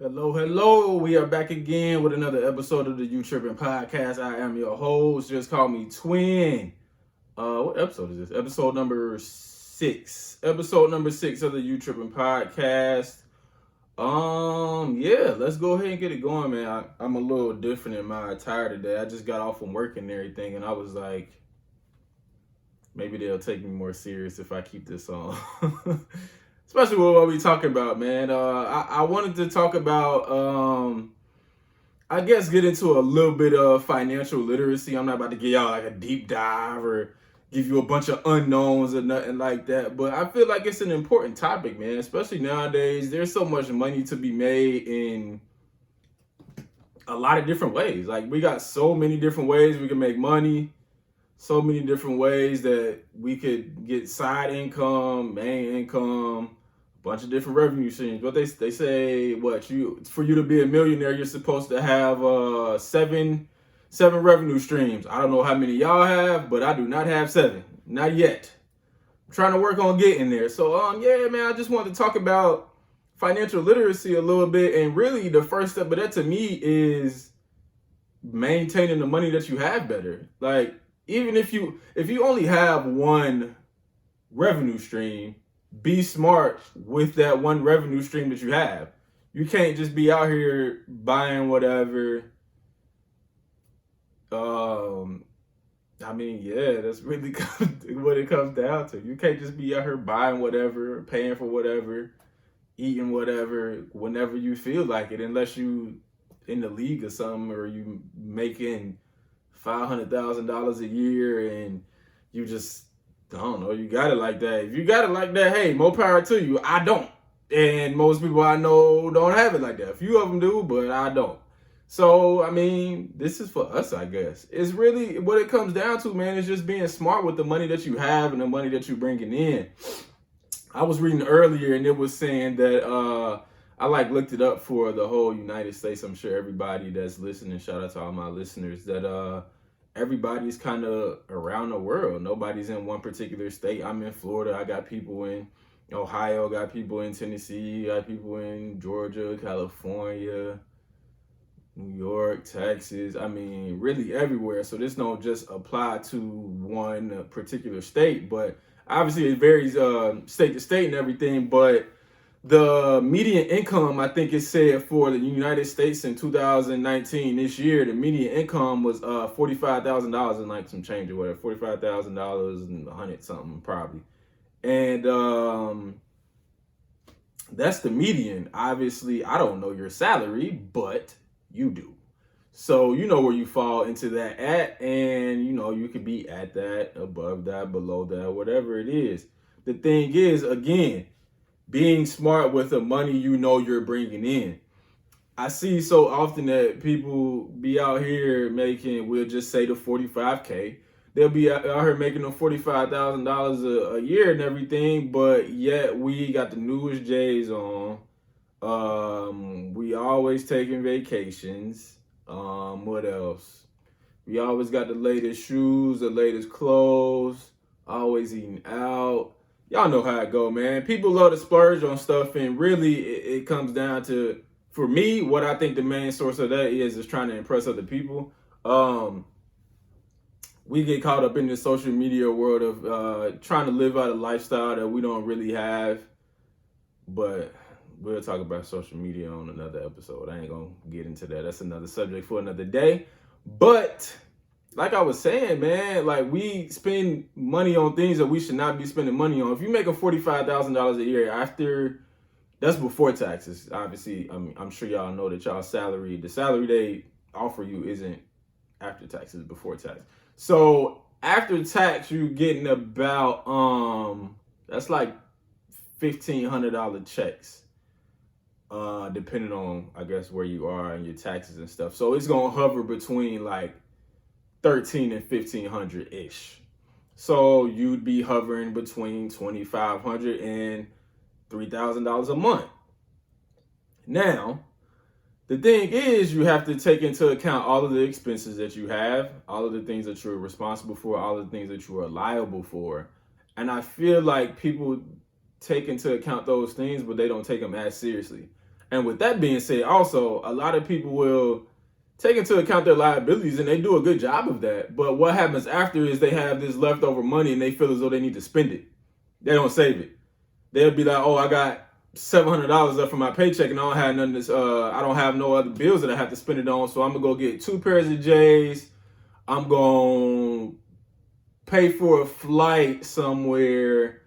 Hello, hello. We are back again with another episode of the You Trippin podcast. I am your host. Just call me Twin. What episode is this? Episode number 6. Episode number 6 of the You Trippin podcast. Yeah, let's go ahead and get it going, man. I'm a little different in my attire today. I just got off from work and everything, and I was like, maybe they'll take me more serious if I keep this on. Especially with what we talking about, man. I wanted to talk about, I guess, get into a little bit of financial literacy. I'm not about to give y'all like a deep dive or give you a bunch of unknowns or nothing like that. But I feel like it's an important topic, man. Especially nowadays, there's so much money to be made in a lot of different ways. Like we got so many different ways we can make money. So many different ways that we could get side income, main income, a bunch of different revenue streams. What they say, what you for you to be a millionaire, you're supposed to have seven revenue streams. I don't know how many y'all have, but I do not have 7, not yet. I'm trying to work on getting there. So yeah, man, I just wanted to talk about financial literacy a little bit, and really the first step of that to me is maintaining the money that you have better. Like even if you only have one revenue stream, be smart with that one revenue stream that you have. You can't just be out here buying whatever. Yeah, that's really what it comes down to. You can't just be out here buying whatever, paying for whatever, eating whatever, whenever you feel like it, unless you in the league or something, or you making $500,000 a year and you just, I don't know, you got it like that. If you got it like that, hey, more power to you. I don't. And most people I know don't have it like that. A few of them do, but I don't. So, this is for us, I guess. It's really what it comes down to, man, is just being smart with the money that you have and the money that you're bringing in. I was reading earlier and it was saying that I looked it up for the whole United States. I'm sure everybody that's listening, shout out to all my listeners, that everybody's kind of around the world. Nobody's in one particular state. I'm in Florida. I got people in Ohio, got people in Tennessee, got people in Georgia, California, New York, Texas. Really everywhere. So this don't just apply to one particular state, but obviously it varies state to state and everything. But the median income, I think it said for the United States in 2019, this year, the median income was $45,000 and like some change or whatever, $45,000 and 100 something probably. And that's the median. Obviously, I don't know your salary, but you do. So you know where you fall into that at, and you could be at that, above that, below that, whatever it is. The thing is, again, being smart with the money you're bringing in. I see so often that people be out here making, we'll just say the 45K. They'll be out here making them $45,000 a year and everything, but yet we got the newest J's on. We always taking vacations. What else? We always got the latest shoes, the latest clothes, always eating out. Y'all know how it go, man. People love to splurge on stuff, and really it comes down to, for me, what I think the main source of that is trying to impress other people. We get caught up in the social media world of trying to live out a lifestyle that we don't really have. But we'll talk about social media on another episode. I ain't gonna get into that. That's another subject for another day. But like I was saying, man, like we spend money on things that we should not be spending money on. If you make a $45,000 a year, after, that's before taxes. Obviously, I'm sure y'all know that y'all salary, the salary they offer you isn't after taxes, before tax. So after tax, you're getting about that's like $1,500 checks, depending on, I guess, where you are and your taxes and stuff. So it's gonna hover between like 13 and 1,500 ish. So you'd be hovering between $2,500 and $3,000 a month. Now, the thing is, you have to take into account all of the expenses that you have, all of the things that you're responsible for, all of the things that you are liable for. And I feel like people take into account those things, but they don't take them as seriously. And with that being said, also, a lot of people will take into account their liabilities and they do a good job of that. But what happens after is they have this leftover money and they feel as though they need to spend it. They don't save it. They'll be like, oh, I got $700 left from my paycheck and I don't have none of this, I don't have no other bills that I have to spend it on. So I'm gonna go get 2 pairs of J's. I'm gonna pay for a flight somewhere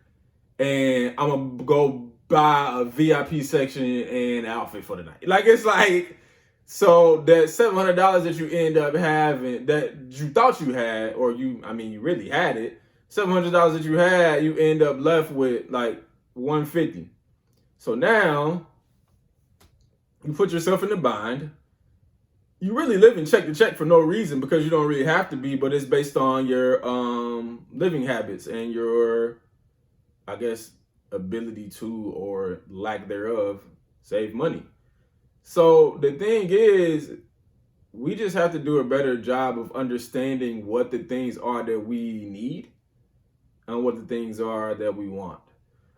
and I'm gonna go buy a VIP section and outfit for the night. Like, it's like, so that $700 that you end up having, that you thought you had, or you really had it, $700 that you had, you end up left with like $150. So now you put yourself in the bind. You really live in check to check for no reason because you don't really have to be, but it's based on your living habits and your, I guess, ability to, or lack thereof, save money. So the thing is, we just have to do a better job of understanding what the things are that we need and what the things are that we want.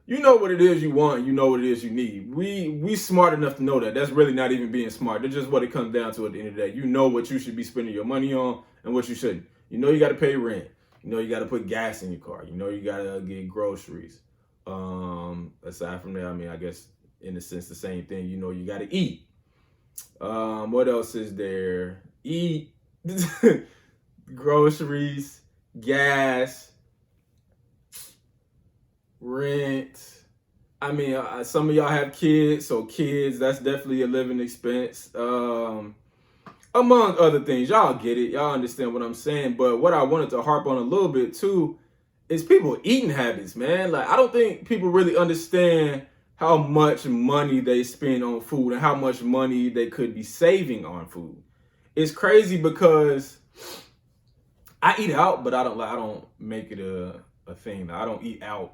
You know what it is you want, you know what it is you need. We smart enough to know that. That's really not even being smart. That's just what it comes down to at the end of the day. You know what you should be spending your money on and what you shouldn't. You know you got to pay rent. You know you got to put gas in your car. You know you got to get groceries. Aside from that, I guess in a sense the same thing. You know you got to eat. What else is there? Eat, groceries, gas, rent. Some of y'all have kids, so kids, that's definitely a living expense. Among other things, y'all get it. Y'all understand what I'm saying. But what I wanted to harp on a little bit too is people eating habits, man. Like, I don't think people really understand how much money they spend on food and how much money they could be saving on food. It's crazy because I eat out, but I don't make it a thing. I don't eat out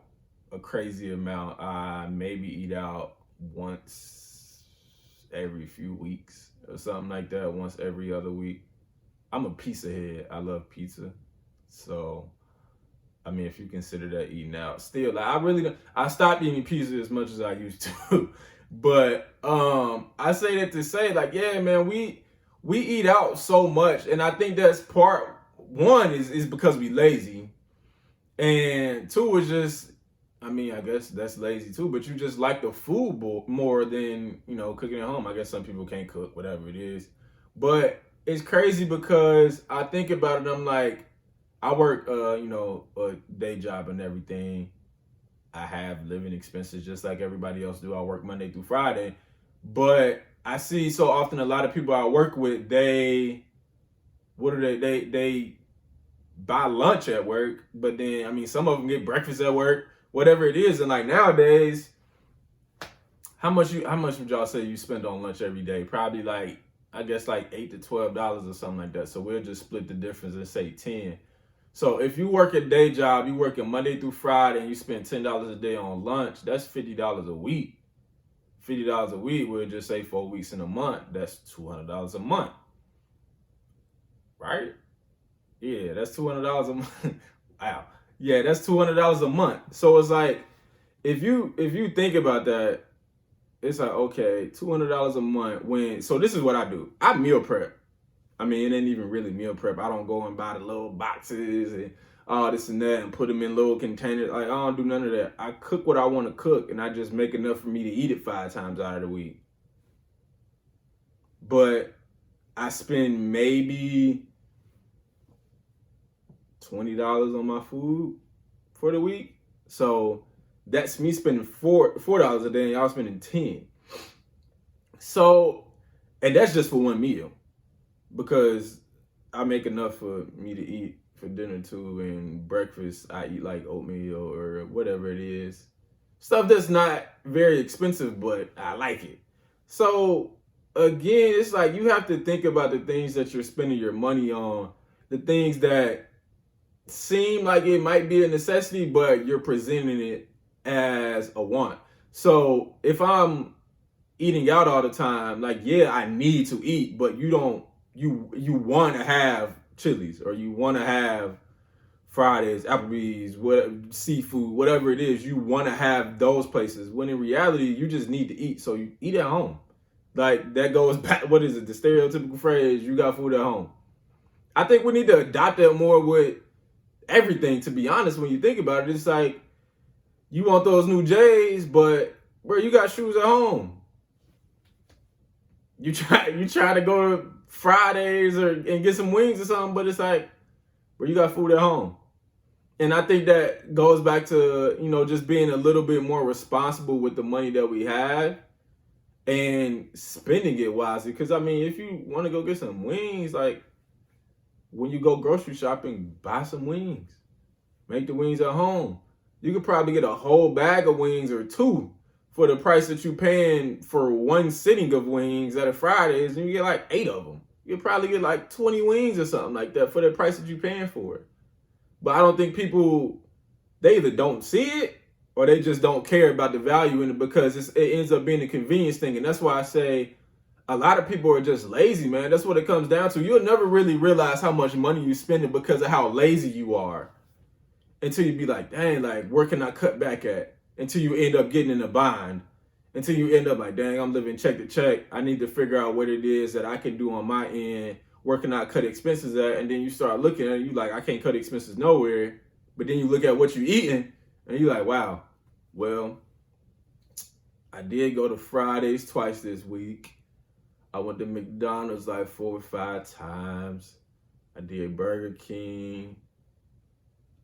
a crazy amount. I maybe eat out once every few weeks or something like that, once every other week. I'm a pizza head. I love pizza. So, if you consider that eating out, still, like, I stopped eating pizza as much as I used to. But I say that to say, like, yeah, man, we eat out so much, and I think that's part one is because we lazy, and two is just, I guess that's lazy too, but you just like the food more than, cooking at home. I guess some people can't cook, whatever it is. But it's crazy because I think about it, I'm like, I work, a day job and everything. I have living expenses just like everybody else do. I work Monday through Friday. But I see so often a lot of people I work with, they buy lunch at work, but then, some of them get breakfast at work, whatever it is. And like nowadays, how much would y'all say you spend on lunch every day? Probably like, I guess like $8 to $12 or something like that. So we'll just split the difference and say 10. So if you work a day job, you work Monday through Friday, and you spend $10 a day on lunch, that's $50 a week. $50 a week, we'll just say 4 weeks in a month. That's $200 a month. Right? Yeah, that's $200 a month. Wow. Yeah, that's $200 a month. So it's like, if you think about that, it's like, okay, $200 a month. So this is what I do. I meal prep. It ain't even really meal prep. I don't go and buy the little boxes and all this and that and put them in little containers. Like, I don't do none of that. I cook what I want to cook, and I just make enough for me to eat it 5 times out of the week. But I spend maybe $20 on my food for the week. So that's me spending $4 a day, and y'all spending 10. So, and that's just for one meal, because I make enough for me to eat for dinner too, and breakfast I eat like oatmeal or whatever it is. Stuff that's not very expensive, but I like it. So again, it's like you have to think about the things that you're spending your money on, the things that seem like it might be a necessity, but you're presenting it as a want. So if I'm eating out all the time, like, yeah, I need to eat, but you want to have Chili's, or you want to have Fridays, Applebee's, whatever, seafood, whatever it is, you want to have those places, when in reality, you just need to eat. So you eat at home. Like, that goes back, what is it, the stereotypical phrase, you got food at home. I think we need to adopt that more with everything, to be honest. When you think about it, it's like, you want those new J's, but bro, you got shoes at home. You try to go to Fridays and get some wings or something, but it's like, bro, you got food at home. And I think that goes back to, just being a little bit more responsible with the money that we have and spending it wisely. Because, I mean, if you want to go get some wings, like, when you go grocery shopping, buy some wings. Make the wings at home. You could probably get a whole bag of wings or two for the price that you're paying for one sitting of wings at a Fridays, and you get like 8 of them. You'll probably get like 20 wings or something like that for the price that you're paying for it. But I don't think people, they either don't see it or they just don't care about the value in it, because it ends up being a convenience thing. And that's why I say a lot of people are just lazy, man. That's what it comes down to. You'll never really realize how much money you're spending because of how lazy you are, until you be like, dang, like, where can I cut back at? Until you end up getting in a bind. Until you end up like, dang, I'm living check to check. I need to figure out what it is that I can do on my end. Where can I cut expenses at? And then you start looking at it, you like, I can't cut expenses nowhere. But then you look at what you're eating, and you're like, wow, well, I did go to Fridays twice this week. I went to McDonald's like 4 or 5 times. I did Burger King.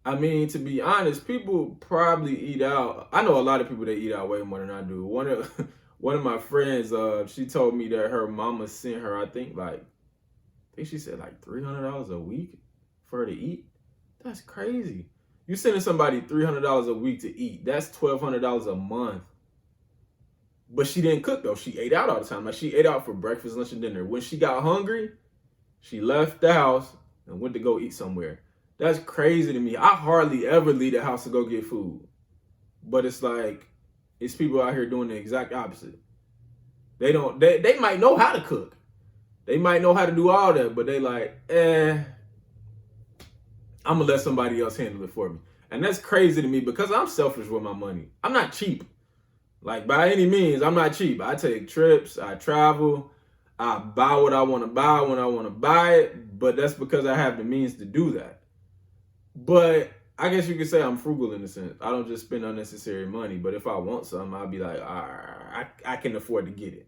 I mean, to be honest, people probably eat out. I know a lot of people that eat out way more than I do. One of my friends, she told me that her mama sent her, I think she said like $300 a week for her to eat. That's crazy. You sending somebody $300 a week to eat. That's $1,200 a month. But she didn't cook though. She ate out all the time. Like, she ate out for breakfast, lunch, and dinner. When she got hungry, she left the house and went to go eat somewhere. That's crazy to me. I hardly ever leave the house to go get food. But it's like, it's people out here doing the exact opposite. They might know how to cook. They might know how to do all that, but they like, I'm gonna let somebody else handle it for me. And that's crazy to me, because I'm selfish with my money. I'm not cheap. Like, by any means, I'm not cheap. I take trips, I travel, I buy what I want to buy when I want to buy it, but that's because I have the means to do that. But I guess you could say I'm frugal in a sense. I don't just spend unnecessary money, but if I want something, I'll be like, I can afford to get it.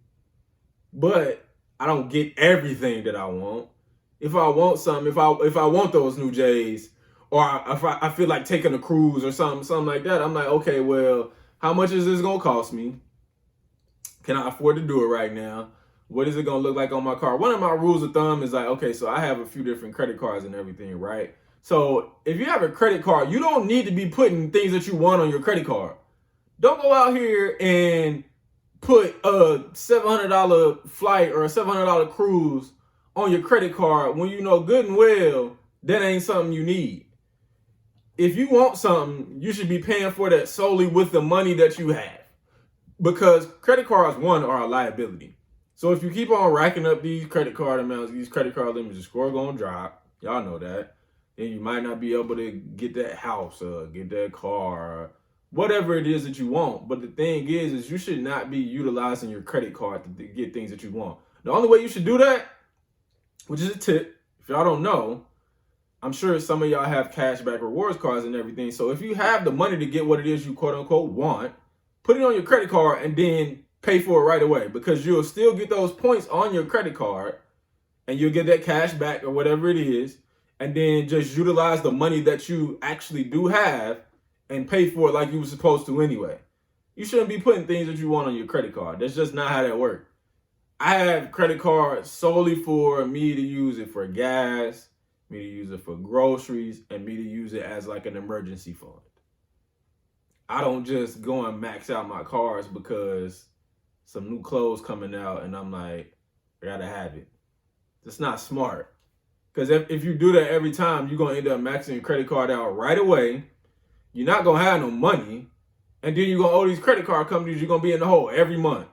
But I don't get everything that I want. If I want something, if I want those new J's, or if I feel like taking a cruise or something like that, I'm like, okay, well, how much is this gonna cost me? Can I afford to do it right now? What is it gonna look like on my card? One of my rules of thumb is like, okay, so I have a few different credit cards and everything, right? So if you have a credit card, you don't need to be putting things that you want on your credit card. Don't go out here and put a $700 flight or a $700 cruise on your credit card when you know good and well that ain't something you need. If you want something, you should be paying for that solely with the money that you have. Because credit cards, one, are a liability. So if you keep on racking up these credit card amounts, these credit card limits, your score gonna drop. Y'all know that. Then you might not be able to get that house or get that car or whatever it is that you want. But the thing is you should not be utilizing your credit card to get things that you want. The only way you should do that, which is a tip, if y'all don't know, I'm sure some of y'all have cashback rewards cards and everything. So if you have the money to get what it is you quote unquote want, put it on your credit card and then pay for it right away, because you'll still get those points on your credit card and you'll get that cash back or whatever it is. And then just utilize the money that you actually do have and pay for it like you were supposed to anyway. You shouldn't be putting things that you want on your credit card. That's just not how that works. I have credit cards solely for me to use it for gas, me to use it for groceries, and me to use it as like an emergency fund. I don't just go and max out my cards because some new clothes coming out and I'm like, I gotta have it. That's not smart. Because if you do that every time, you're going to end up maxing your credit card out right away. You're not going to have no money. And then you're going to owe these credit card companies, you're going to be in the hole every month.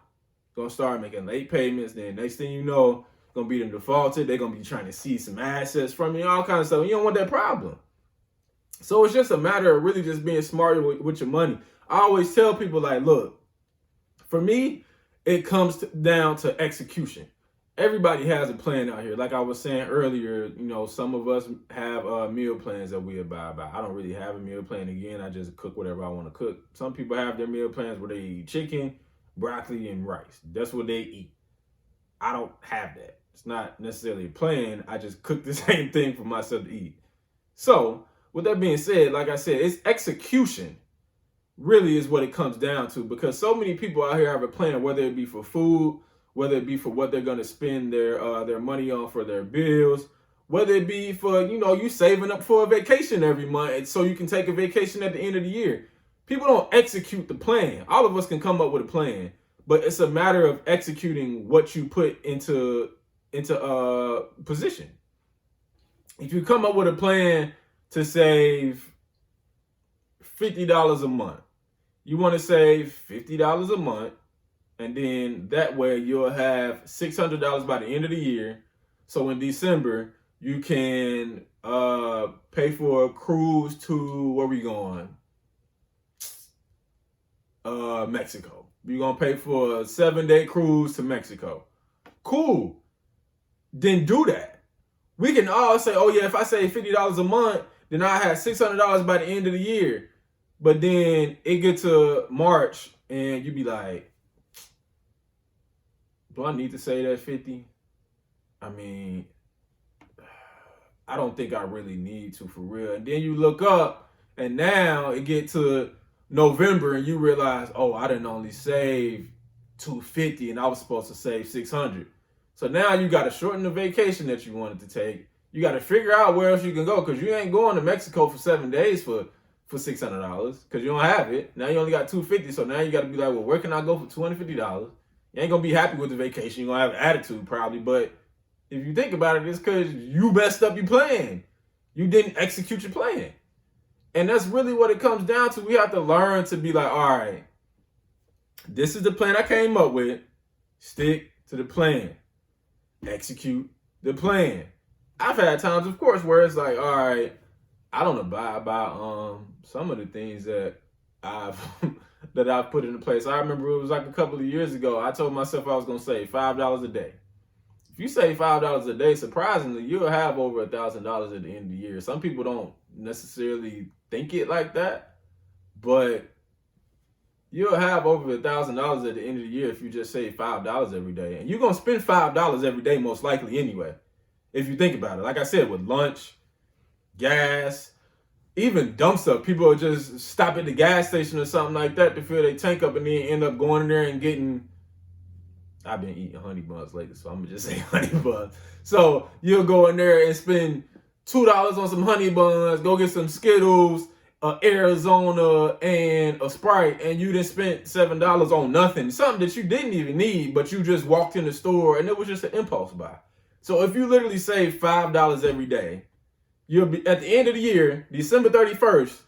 Going to start making late payments. Then next thing you know, going to be them defaulted. They're going to be trying to seize some assets from you, all kinds of stuff. You don't want that problem. So it's just a matter of really just being smarter with your money. I always tell people, like, look, for me, it comes down to execution. Everybody has a plan out here. Like I was saying earlier, some of us have meal plans that we abide by. I don't really have a meal plan. Again, I just cook whatever I want to cook. Some people have their meal plans where they eat chicken, broccoli, and rice. That's what they eat. I don't have that. It's not necessarily a plan. I just cook the same thing for myself to eat. So, with that being said, like I said, it's execution really is what it comes down to, because so many people out here have a plan, whether it be for food, whether it be for what they're going to spend their money on for their bills, whether it be for, you saving up for a vacation every month so you can take a vacation at the end of the year. People don't execute the plan. All of us can come up with a plan, but it's a matter of executing what you put into position. If you come up with a plan to save $50 a month, you want to save $50 a month, and then that way you'll have $600 by the end of the year. So in December, you can pay for a cruise to, where we going? Mexico. You're going to pay for a 7-day cruise to Mexico. Cool. Then do that. We can all say, oh yeah, if I save $50 a month, then I have $600 by the end of the year. But then it gets to March and you be like, do I need to save that 50? I mean, I don't think I really need to, for real. And then you look up and now it get to November and you realize, oh, I didn't only save $250 and I was supposed to save $600. So now you got to shorten the vacation that you wanted to take. You got to figure out where else you can go, because you ain't going to Mexico for 7 days for $600 because you don't have it. Now you only got $250. So now you got to be like, well, where can I go for $250? You ain't going to be happy with the vacation. You're going to have an attitude probably. But if you think about it, it's because you messed up your plan. You didn't execute your plan. And that's really what it comes down to. We have to learn to be like, all right, this is the plan I came up with. Stick to the plan. Execute the plan. I've had times, of course, where it's like, all right, I don't abide by some of the things that I've put into place. I remember it was like a couple of years ago. I told myself I was gonna save $5 a day. If you save $5 a day, surprisingly, you'll have over $1,000 at the end of the year. Some people don't necessarily think it like that, but you'll have over $1,000 at the end of the year if you just save $5 every day. And you're going to spend $5 every day most likely anyway, if you think about it. Like I said, with lunch, gas, even dumb stuff. People will just stop at the gas station or something like that to fill their tank up and then end up going in there and getting... I've been eating honey buns lately, so I'm going to just say honey buns. So you'll go in there and spend $2 on some honey buns, go get some Skittles, Arizona, and a Sprite, and you just spent $7 on nothing. Something that you didn't even need, but you just walked in the store and it was just an impulse buy. So if you literally save $5 every day, you'll be at the end of the year, December 31st,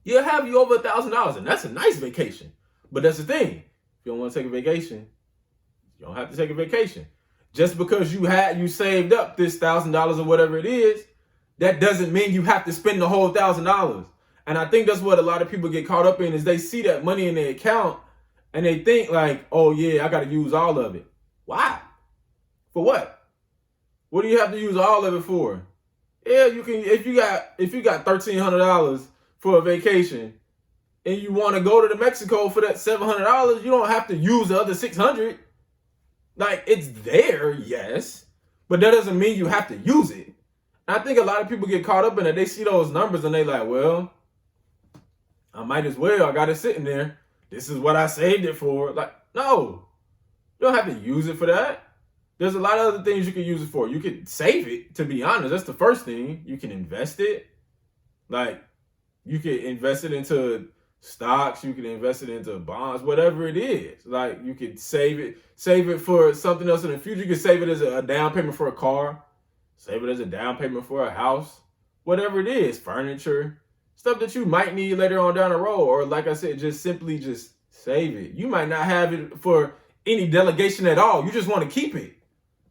you'll have you over $1,000, and that's a nice vacation. But that's the thing. If you don't want to take a vacation, you don't have to take a vacation. Just because you saved up this $1,000 or whatever it is, that doesn't mean you have to spend the whole $1,000. And I think that's what a lot of people get caught up in, is they see that money in their account and they think like, oh yeah, I got to use all of it. Why? For what? What do you have to use all of it for? Yeah, you can, if you got $1,300 for a vacation and you want to go to Mexico for that $700, you don't have to use the other $600. Like, it's there, yes, but that doesn't mean you have to use it. I think a lot of people get caught up in it. They see those numbers and they like, well, I might as well. I got it sitting there. This is what I saved it for. Like, no, you don't have to use it for that. There's a lot of other things you can use it for. You can save it, to be honest. That's the first thing. You can invest it. Like, you can invest it into stocks. You can invest it into bonds, whatever it is. Like, you could save it for something else in the future. You can save it as a down payment for a car. Save it as a down payment for a house, whatever it is, furniture, stuff that you might need later on down the road. Or like I said, just simply just save it. You might not have it for any delegation at all. You just want to keep it.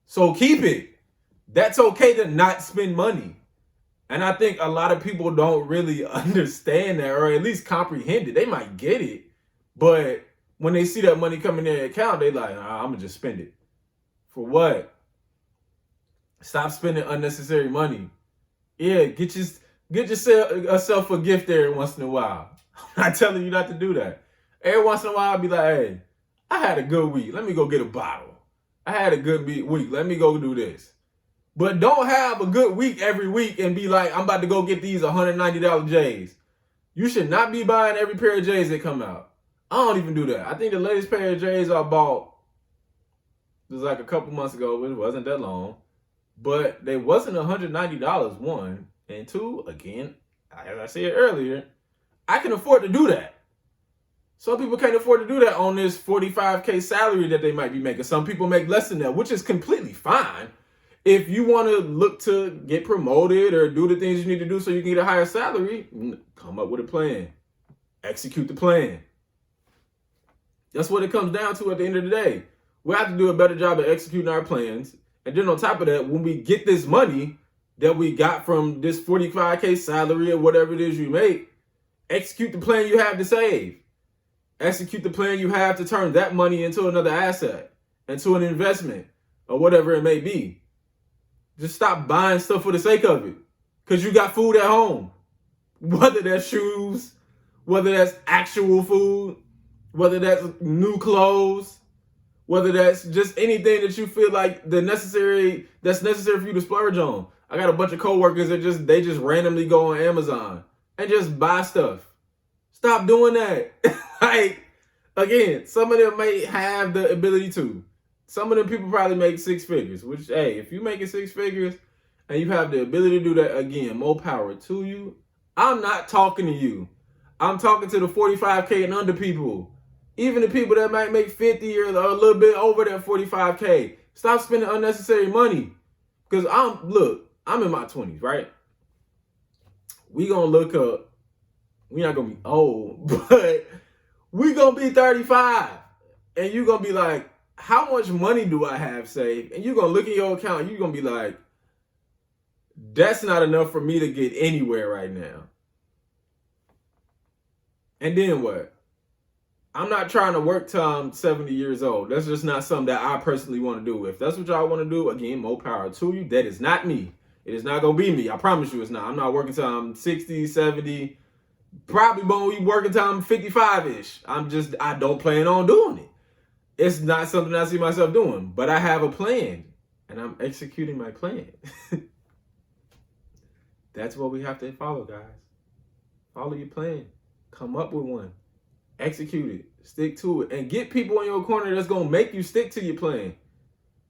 So keep it. That's okay to not spend money. And I think a lot of people don't really understand that, or at least comprehend it. They might get it, but when they see that money coming in their account, they like, I'm gonna just spend it. For what? Stop spending unnecessary money. Yeah, get yourself a gift every once in a while. I'm not telling you not to do that. Every once in a while, I'll be like, hey, I had a good week. Let me go get a bottle. I had a good week. Let me go do this. But don't have a good week every week and be like, I'm about to go get these $190 J's. You should not be buying every pair of J's that come out. I don't even do that. I think the latest pair of J's I bought was like a couple months ago. It wasn't that long. But they wasn't $190, one. And two, again, as I said earlier, I can afford to do that. Some people can't afford to do that on this $45K salary that they might be making. Some people make less than that, which is completely fine. If you want to look to get promoted or do the things you need to do so you can get a higher salary, come up with a plan. Execute the plan. That's what it comes down to at the end of the day. We have to do a better job of executing our plans. And then on top of that, when we get this money that we got from this 45K salary or whatever it is you make, execute the plan you have to save. Execute the plan you have to turn that money into another asset, into an investment, or whatever it may be. Just stop buying stuff for the sake of it. Because you got food at home. Whether that's shoes, whether that's actual food, whether that's new clothes, whether that's just anything that you feel like that's necessary for you to splurge on. I got a bunch of coworkers that they just randomly go on Amazon and just buy stuff. Stop doing that. Like, again, some of them may have the ability to. Some of them people probably make six figures, which, hey, if you're making six figures and you have the ability to do that, again, more power to you. I'm not talking to you. I'm talking to the 45K and under people. Even the people that might make 50 or a little bit over that 45K. Stop spending unnecessary money. Because I'm in my 20s, right? We gonna look up. We're not gonna be old, but we gonna be 35. And you're gonna be like, how much money do I have saved? And you're gonna look at your account and you're gonna be like, that's not enough for me to get anywhere right now. And then what? I'm not trying to work till I'm 70 years old. That's just not something that I personally want to do. If that's what y'all want to do, again, more power to you. That is not me. It is not going to be me. I promise you it's not. I'm not working till I'm 60, 70. Probably won't be working till I'm 55-ish. I don't plan on doing it. It's not something I see myself doing. But I have a plan. And I'm executing my plan. That's what we have to follow, guys. Follow your plan. Come up with one. Execute it. Stick to it. And get people in your corner that's going to make you stick to your plan.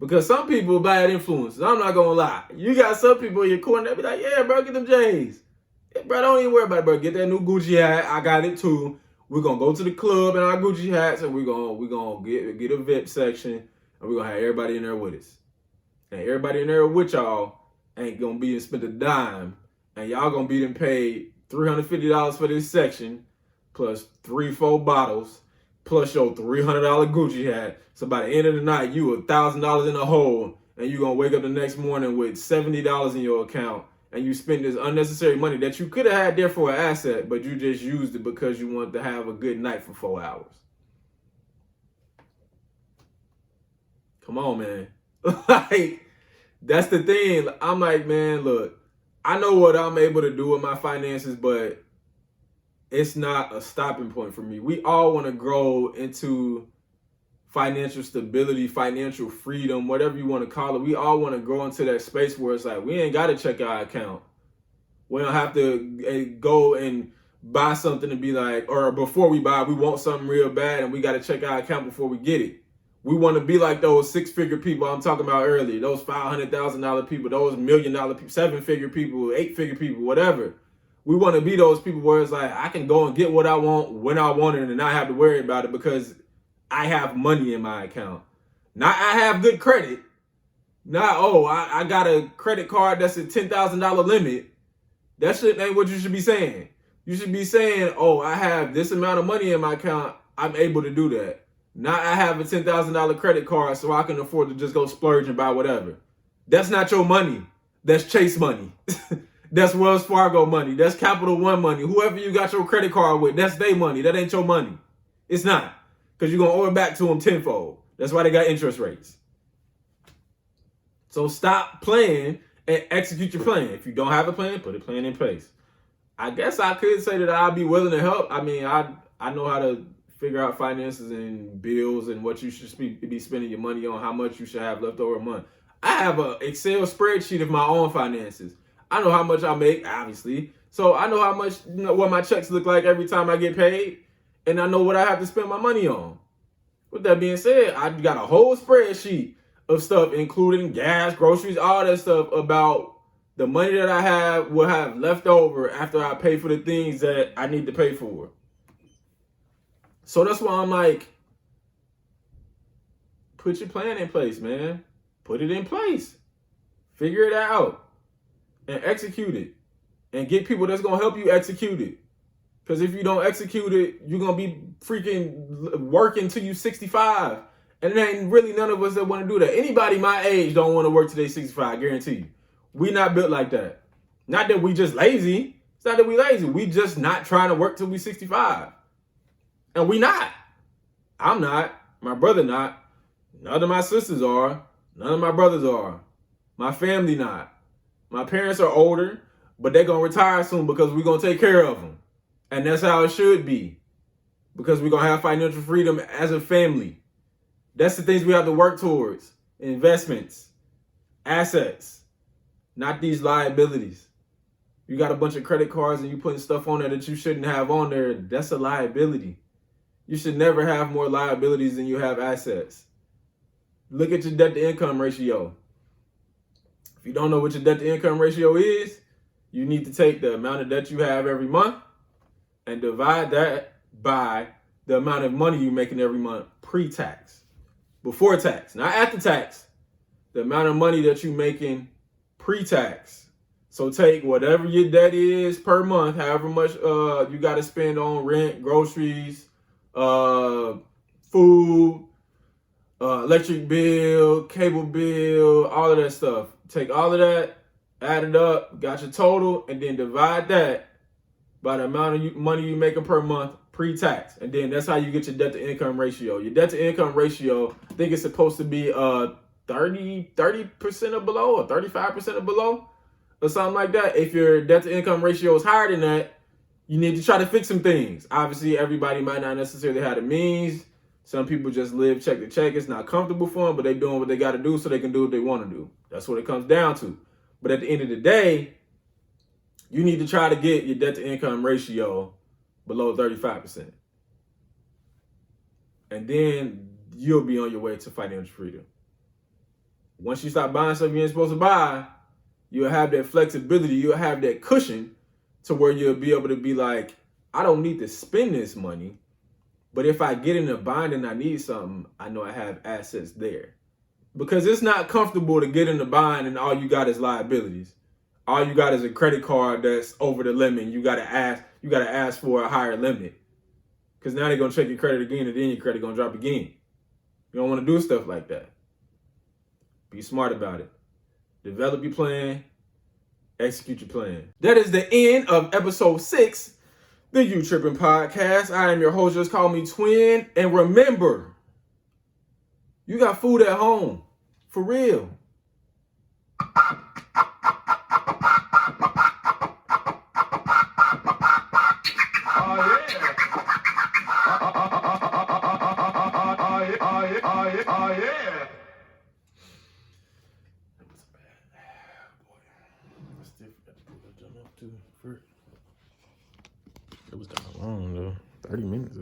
Because some people are bad influences. I'm not going to lie. You got some people in your corner that be like, yeah, bro, get them J's. Yeah, bro, don't even worry about it, bro. Get that new Gucci hat. I got it too. We're going to go to the club in our Gucci hats and we're going to get a VIP section and we're going to have everybody in there with us. And everybody in there with y'all ain't going to be spend a dime. And y'all going to be them paid $350 for this section. Plus 3-4 bottles, plus your $300 Gucci hat. So by the end of the night, you $1,000 in the hole, and you're going to wake up the next morning with $70 in your account, and you spend this unnecessary money that you could have had there for an asset, but you just used it because you wanted to have a good night for 4 hours. Come on, man. Like, that's the thing. I'm like, man, look, I know what I'm able to do with my finances, but it's not a stopping point for me. We all want to grow into financial stability, financial freedom, whatever you want to call it. We all want to grow into that space where it's like, we ain't got to check our account. We don't have to go and buy something and be like, or before we buy, we want something real bad and we got to check our account before we get it. We want to be like those 6-figure people I'm talking about earlier, those $500,000 people, those $1 million people, 7-figure people, 8-figure people, whatever. We want to be those people where it's like, I can go and get what I want when I want it and not have to worry about it because I have money in my account. Not I have good credit. Not, I got a credit card that's a $10,000 limit. That shit ain't what you should be saying. You should be saying, I have this amount of money in my account. I'm able to do that. Not I have a $10,000 credit card so I can afford to just go splurge and buy whatever. That's not your money. That's Chase money. That's Wells Fargo money. That's Capital One money. Whoever you got your credit card with, that's their money. That ain't your money. It's not. because you're going to owe it back to them tenfold. That's why they got interest rates. So stop playing and execute your plan. If you don't have a plan, put a plan in place. I guess I could say that I'll be willing to help. I mean, I know how to figure out finances and bills and what you should be spending your money on, how much you should have left over a month. I have an Excel spreadsheet of my own finances. I know how much I make, obviously. So I know how much, what my checks look like every time I get paid. And I know what I have to spend my money on. With that being said, I got a whole spreadsheet of stuff, including gas, groceries, all that stuff about the money that I will have left over after I pay for the things that I need to pay for. So that's why I'm like, put your plan in place, man. Put it in place. Figure it out and execute it. And get people that's going to help you execute it. Because if you don't execute it, you're going to be freaking working till you 65. And there ain't really none of us that want to do that. Anybody my age don't want to work till they 65, I guarantee you. We not built like that. Not that we just lazy. It's not that we lazy. We just not trying to work till we 65. And we not. I'm not. My brother not. None of my sisters are. None of my brothers are. My family not. My parents are older, but they're going to retire soon because we're going to take care of them. And that's how it should be. Because we're going to have financial freedom as a family. That's the things we have to work towards. Investments. Assets. Not these liabilities. You got a bunch of credit cards and you putting stuff on there that you shouldn't have on there. That's a liability. You should never have more liabilities than you have assets. Look at your debt to income ratio. If you don't know what your debt to income ratio is, you need to take the amount of debt you have every month and divide that by the amount of money you're making every month pre-tax. Before tax, not after tax. The amount of money that you're making pre-tax. So take whatever your debt is per month, however much you got to spend on rent, groceries, food, electric bill, cable bill, all of that stuff. Take all of that, add it up, got your total, and then divide that by the amount of money you're making per month pre-tax. And then that's how you get your debt to income ratio. Your debt to income ratio, I think it's supposed to be 30% or below, or 35% or below, or something like that. If your debt to income ratio is higher than that, you need to try to fix some things. Obviously, everybody might not necessarily have the means. Some people just live check to check. It's not comfortable for them, but they're doing what they got to do so they can do what they want to do. That's what it comes down to. But at the end of the day, you need to try to get your debt to income ratio below 35%. And then you'll be on your way to financial freedom. Once you stop buying stuff you ain't supposed to buy, you'll have that flexibility. You'll have that cushion to where you'll be able to be like, I don't need to spend this money. But if I get in a bind and I need something, I know I have assets there. Because it's not comfortable to get in a bind and all you got is liabilities. All you got is a credit card that's over the limit. You gotta ask for a higher limit. Because now they're gonna check your credit again and then your credit gonna drop again. You don't want to do stuff like that. Be smart about it. Develop your plan. Execute your plan. That is the end of episode 6. The You Trippin' Podcast. I am your host, just call me Twin. And remember, you got food at home. For real. Yeah. That was bad. Boy. I still forgot to put that jump up too. It was kind of long though. 30 minutes.